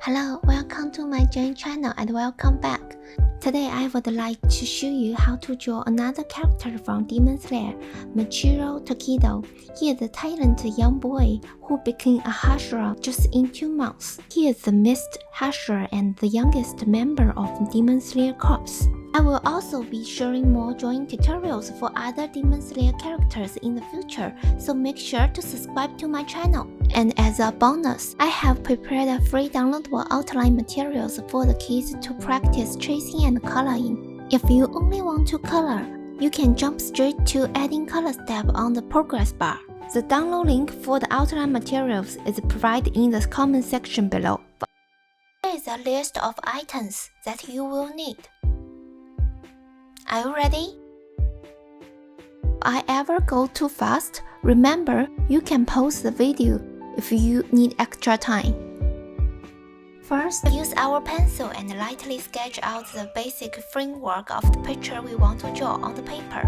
Hello, welcome to my channel and welcome back. Today I would like to show you how to draw another character from Demon Slayer, Muichiro Tokito. He is a talented young boy who became a Hashira just in 2 months. He is the Mist Hashira and the youngest member of Demon Slayer Corps. I will also be sharing more drawing tutorials for other Demon Slayer characters in the future, so make sure to subscribe to my channel. And as a bonus, I have prepared a free downloadable outline materials for the kids to practice tracing and coloring. If you only want to color, you can jump straight to adding color step on the progress bar. The download link for the outline materials is provided in the comment section below. Here is a list of items that you will need. Are you ready? If I ever go too fast, remember you can pause the video if you need extra time. First, use our pencil and lightly sketch out the basic framework of the picture we want to draw on the paper.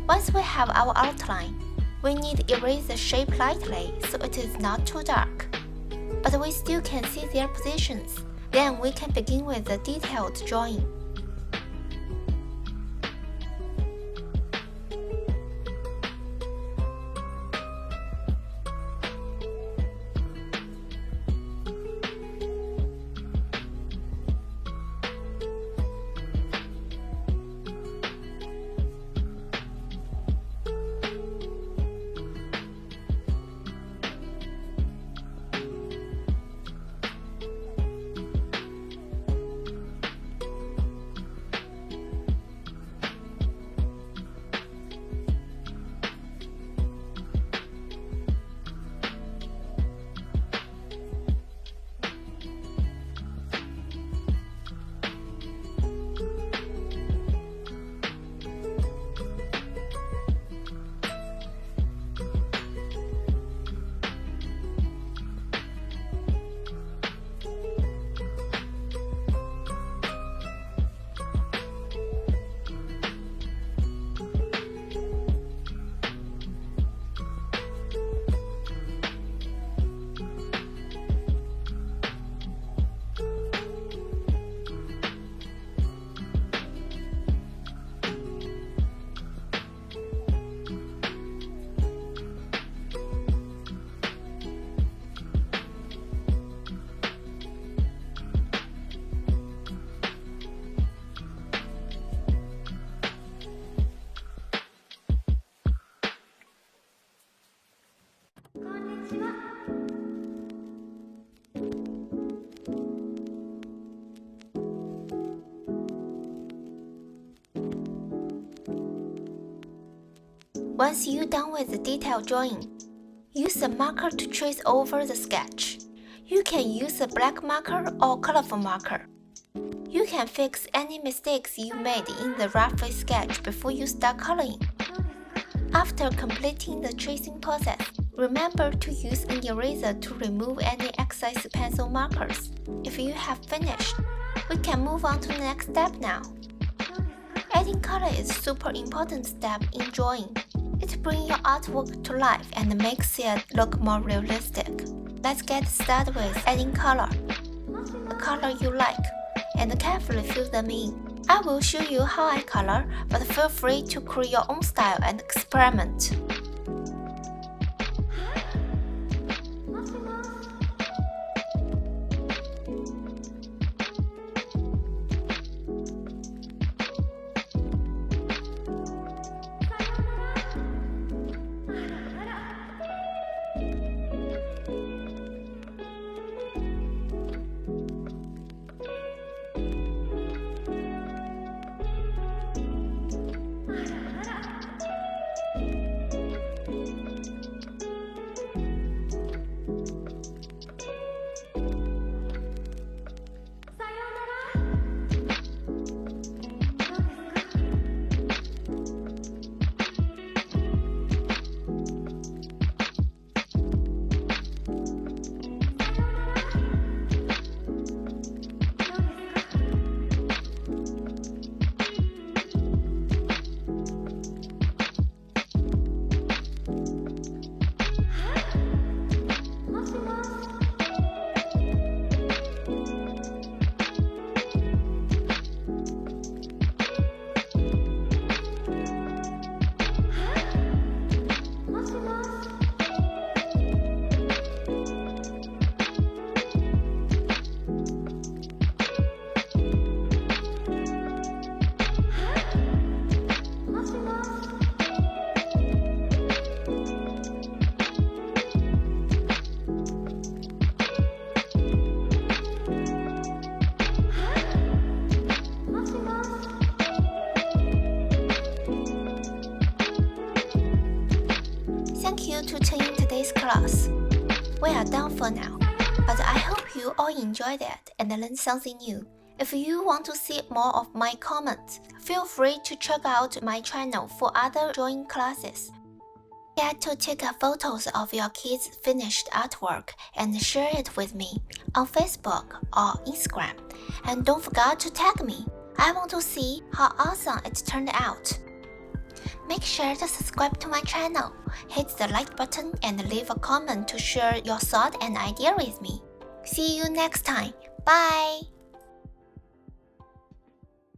Once we have our outline, we need to erase the shape lightly so it is not too dark. But we still can see their positions. Then we can begin with the detailed drawing. Once you're done with the detailed drawing, use a marker to trace over the sketch. You can use a black marker or colorful marker. You can fix any mistakes you made in the rough sketch before you start coloring. After completing the tracing process, remember to use an eraser to remove any excess pencil markers. If you have finished, we can move on to the next step now. Adding color is a super important step in drawing. It brings your artwork to life and makes it look more realistic. Let's get started with adding color. The color you like, and carefully fill them in. I will show you how I color, but feel free to create your own style and experiment. class. We are done for now, but I hope you all enjoyed it and learned something new. If you want to see more of my comments, feel free to check out my channel for other drawing classes. Get to take photos of your kids' finished artwork and share it with me on Facebook or Instagram. And don't forget to tag me. I want to see how awesome it turned out. Make sure to subscribe to my channel, hit the like button and leave a comment to share your thought and idea with me. See you next time. Bye!